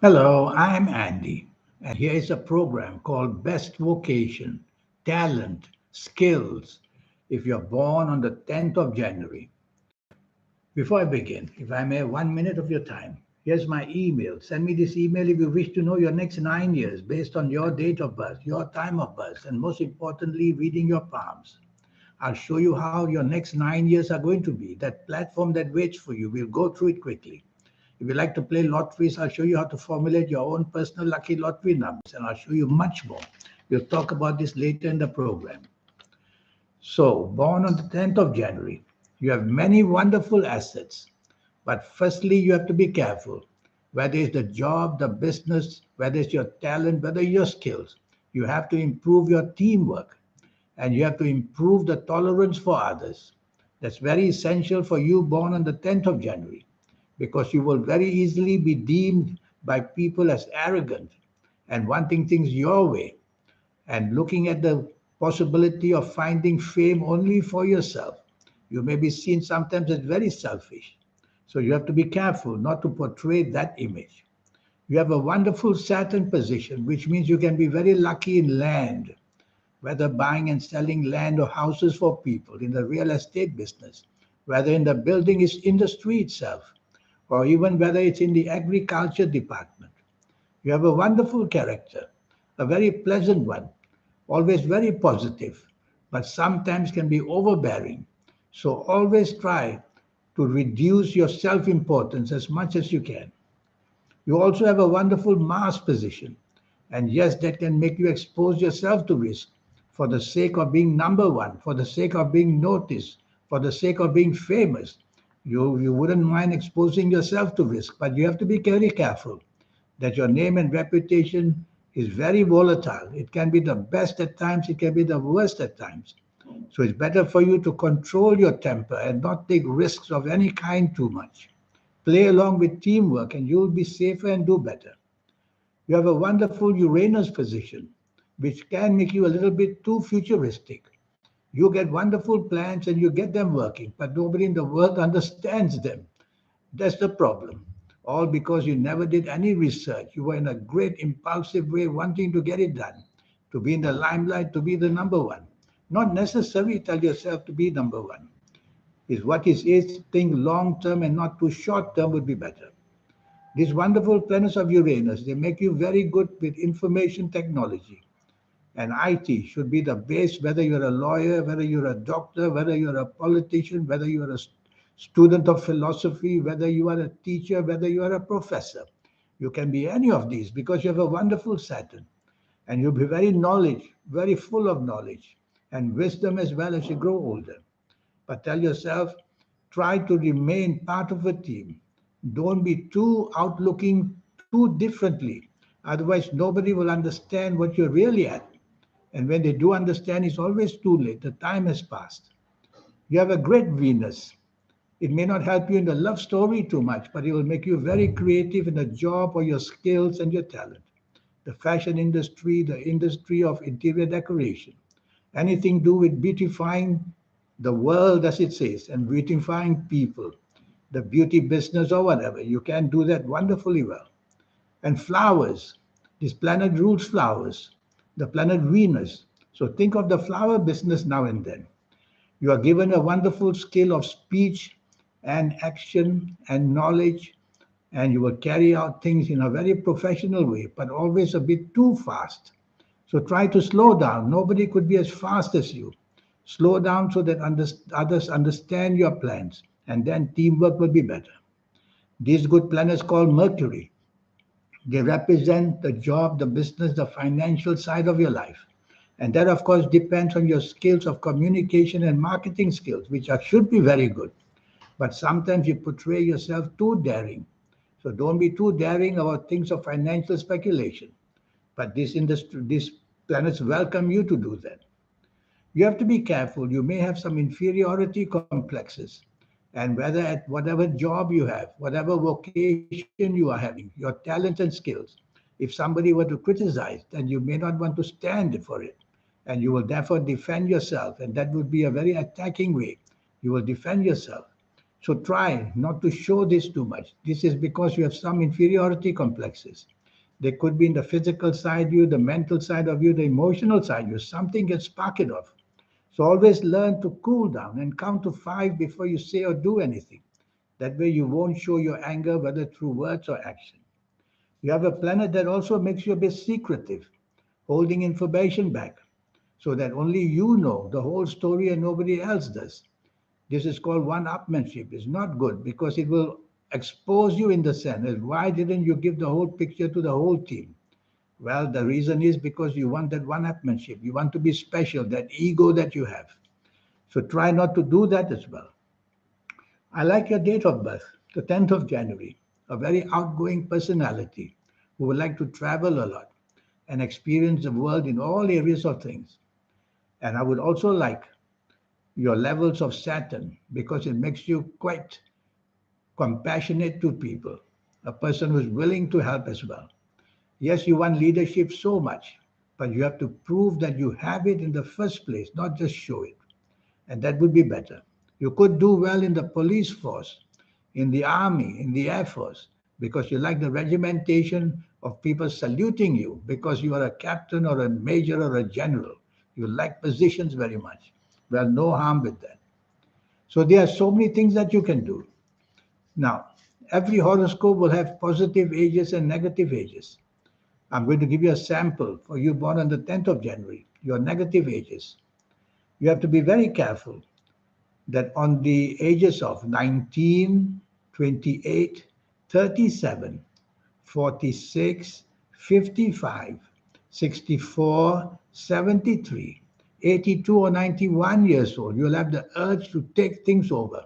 Hello, I'm Andy, and here is a program called Best Vocation, Talent, Skills. If you're born on the 10th of January, before I begin, if I may have 1 minute of your time, here's my email. Send me this email if you wish to know your next 9 years based on your date of birth, your time of birth, and most importantly, reading your palms. I'll show you how your next 9 years are going to be. That platform that waits for you, we'll go through it quickly. If you like to play lotteries, I'll show you how to formulate your own personal lucky lottery numbers, and I'll show you much more. We'll talk about this later in the program. So, born on the 10th of January, you have many wonderful assets. But firstly, you have to be careful. Whether it's the job, the business, whether it's your talent, whether your skills, you have to improve your teamwork and you have to improve the tolerance for others. That's very essential for you born on the 10th of January because you will very easily be deemed by people as arrogant and wanting things your way and looking at the possibility of finding fame only for yourself. You may be seen sometimes as very selfish. So you have to be careful not to portray that image. You have a wonderful Saturn position, which means you can be very lucky in land, whether buying and selling land or houses for people in the real estate business, whether in the building industry itself, or even whether it's in the agriculture department. You have a wonderful character, a very pleasant one, always very positive, but sometimes can be overbearing. So always try to reduce your self importance as much as you can. You also have a wonderful Mars position. And yes, that can make you expose yourself to risk for the sake of being number one, for the sake of being noticed, for the sake of being famous. You wouldn't mind exposing yourself to risk, but you have to be very careful that your name and reputation is very volatile. It can be the best at times, it can be the worst at times. So it's better for you to control your temper and not take risks of any kind too much. Play along with teamwork and you'll be safer and do better. You have a wonderful Uranus position, which can make you a little bit too futuristic. You get wonderful plans and you get them working, but nobody in the world understands them. That's the problem. All because you never did any research. You were in a great impulsive way wanting to get it done, to be in the limelight, to be the number one. Not necessarily tell yourself to be number one. Is what is think long term and not too short term would be better. These wonderful planets of Uranus, they make you very good with information technology. And IT should be the base, whether you're a lawyer, whether you're a doctor, whether you're a politician, whether you're a student of philosophy, whether you are a teacher, whether you are a professor. You can be any of these because you have a wonderful Saturn. And you'll be very knowledge, very full of knowledge and wisdom as well as you grow older. But tell yourself, try to remain part of a team. Don't be too outlooking too differently. Otherwise, nobody will understand what you're really at. And when they do understand, it's always too late. The time has passed. You have a great Venus. It may not help you in the love story too much, but it will make you very creative in the job or your skills and your talent. The fashion industry, the industry of interior decoration, anything to do with beautifying the world, as it says, and beautifying people, the beauty business or whatever. You can do that wonderfully well. And flowers. This planet rules flowers, the planet Venus. So think of the flower business now and then. You are given a wonderful skill of speech and action and knowledge, and you will carry out things in a very professional way, but always a bit too fast. So try to slow down. Nobody could be as fast as you. Slow down so that others understand your plans, and then teamwork will be better. These good planets called Mercury. They represent the job, the business, the financial side of your life. And that, of course, depends on your skills of communication and marketing skills, which should be very good. But sometimes you portray yourself too daring. So don't be too daring about things of financial speculation. But this industry, these planets welcome you to do that. You have to be careful. You may have some inferiority complexes. And whether at whatever job you have, whatever vocation you are having, your talents and skills, if somebody were to criticize, then you may not want to stand for it. And you will therefore defend yourself. And that would be a very attacking way. You will defend yourself. So try not to show this too much. This is because you have some inferiority complexes. They could be in the physical side of you, the mental side of you, the emotional side of you. Something gets sparked off. So always learn to cool down and count to 5 before you say or do anything. That way you won't show your anger, whether through words or action. You have a planet that also makes you a bit secretive, holding information back, so that only you know the whole story and nobody else does. This is called one-upmanship. It's not good because it will expose you in the sense that why didn't you give the whole picture to the whole team? Well, the reason is because you want that one-upmanship. You want to be special, that ego that you have. So try not to do that as well. I like your date of birth, the 10th of January, a very outgoing personality who would like to travel a lot and experience the world in all areas of things. And I would also like your levels of Saturn because it makes you quite compassionate to people, a person who is willing to help as well. Yes, you want leadership so much, but you have to prove that you have it in the first place, not just show it. And that would be better. You could do well in the police force, in the army, in the air force, because you like the regimentation of people saluting you because you are a captain or a major or a general. You like positions very much. Well, no harm with that. So there are so many things that you can do. Now, every horoscope will have positive ages and negative ages. I'm going to give you a sample for you born on the 10th of January, your negative ages. You have to be very careful that on the ages of 19, 28, 37, 46, 55, 64, 73, 82, or 91 years old, you'll have the urge to take things over,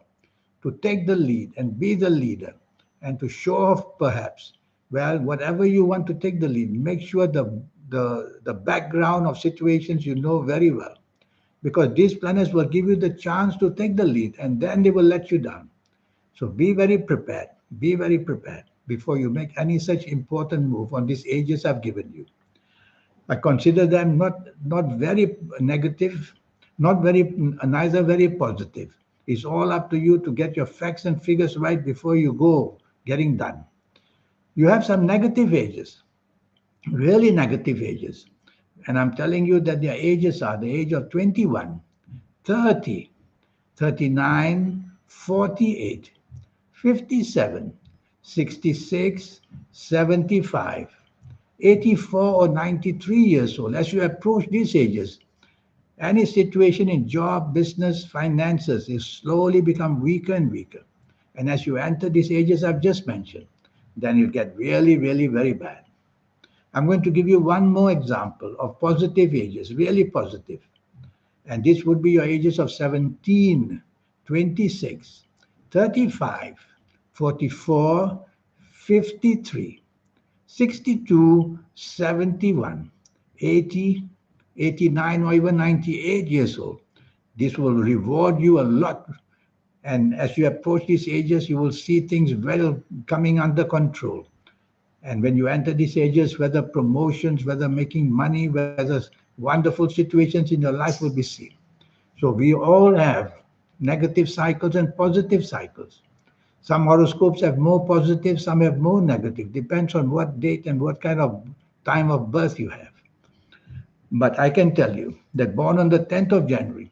to take the lead and be the leader, and to show off perhaps. Well, whatever you want to take the lead, make sure the background of situations you know very well because these planets will give you the chance to take the lead and then they will let you down. So be very prepared. Be very prepared before you make any such important move on these ages I've given you. I consider them not very negative, not very neither very positive. It's all up to you to get your facts and figures right before you go getting done. You have some negative ages, really negative ages. And I'm telling you that their ages are the age of 21, 30, 39, 48, 57, 66, 75, 84, or 93 years old. As you approach these ages, any situation in job, business, finances is slowly become weaker and weaker. And as you enter these ages I've just mentioned, then you get really, really very bad. I'm going to give you one more example of positive ages, really positive. And this would be your ages of 17, 26, 35, 44, 53, 62, 71, 80, 89, or even 98 years old. This will reward you a lot. And as you approach these ages, you will see things well coming under control. And when you enter these ages, whether promotions, whether making money, whether wonderful situations in your life will be seen. So we all have negative cycles and positive cycles. Some horoscopes have more positive, some have more negative. Depends on what date and what kind of time of birth you have. But I can tell you that born on the 10th of January,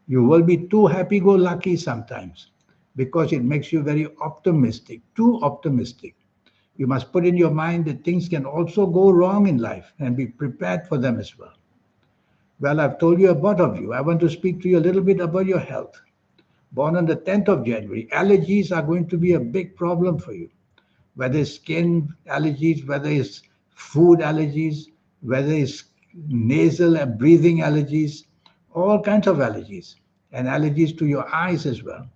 you will be too happy-go-lucky sometimes because it makes you very optimistic, too optimistic. You must put in your mind that things can also go wrong in life and be prepared for them as well. Well, I've told you about of you. I want to speak to you a little bit about your health. Born on the 10th of January, allergies are going to be a big problem for you. Whether it's skin allergies, whether it's food allergies, whether it's nasal and breathing allergies, all kinds of allergies, and allergies to your eyes as well.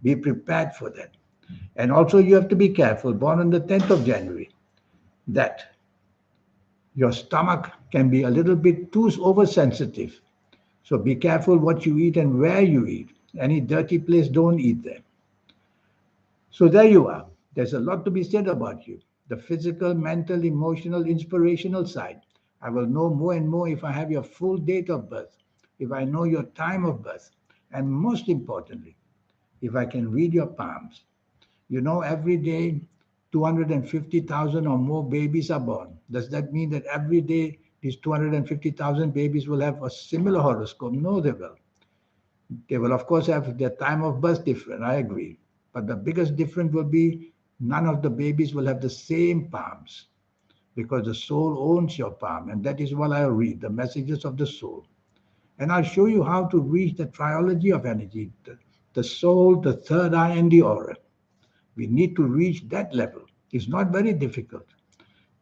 Be prepared for that. And also, you have to be careful, born on the 10th of January, that your stomach can be a little bit too oversensitive. So be careful what you eat and where you eat. Any dirty place, don't eat there. So there you are. There's a lot to be said about you. The physical, mental, emotional, inspirational side. I will know more and more if I have your full date of birth, if I know your time of birth, and most importantly, if I can read your palms. You know, every day 250,000 or more babies are born. Does that mean that every day these 250,000 babies will have a similar horoscope? No, they will. They will, of course, have their time of birth different. I agree. But the biggest difference will be none of the babies will have the same palms because the soul owns your palm. And that is what I'll read, the messages of the soul. And I'll show you how to reach the triology of energy, the soul, the third eye, and the aura. We need to reach that level. It's not very difficult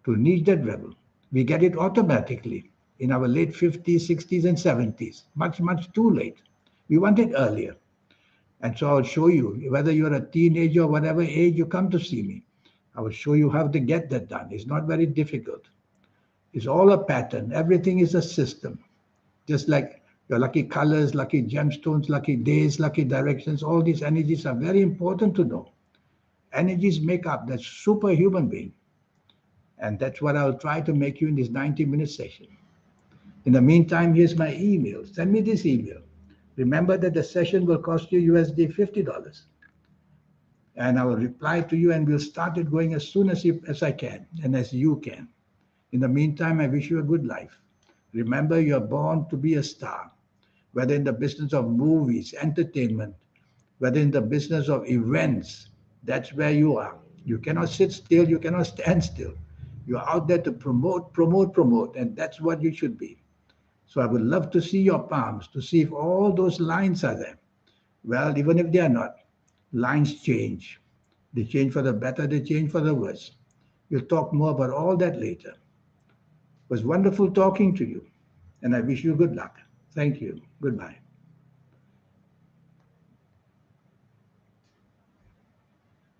to reach that level. We get it automatically in our late 50s, 60s, and 70s. Much, much too late. We want it earlier. And so I'll show you, whether you're a teenager or whatever age you come to see me, I will show you how to get that done. It's not very difficult. It's all a pattern. Everything is a system. Just like your lucky colors, lucky gemstones, lucky days, lucky directions, all these energies are very important to know. Energies make up that superhuman being. And that's what I'll try to make you in this 90-minute session. In the meantime, here's my email. Send me this email. Remember that the session will cost you USD $50. And I will reply to you and we'll start it going as soon as I can and as you can. In the meantime, I wish you a good life. Remember, you're born to be a star, whether in the business of movies, entertainment, whether in the business of events. That's where you are. You cannot sit still, you cannot stand still. You're out there to promote, promote, promote, and that's what you should be. So I would love to see your palms, to see if all those lines are there. Well, even if they are not, lines change. They change for the better, they change for the worse. We'll talk more about all that later. It was wonderful talking to you, and I wish you good luck. Thank you. Goodbye.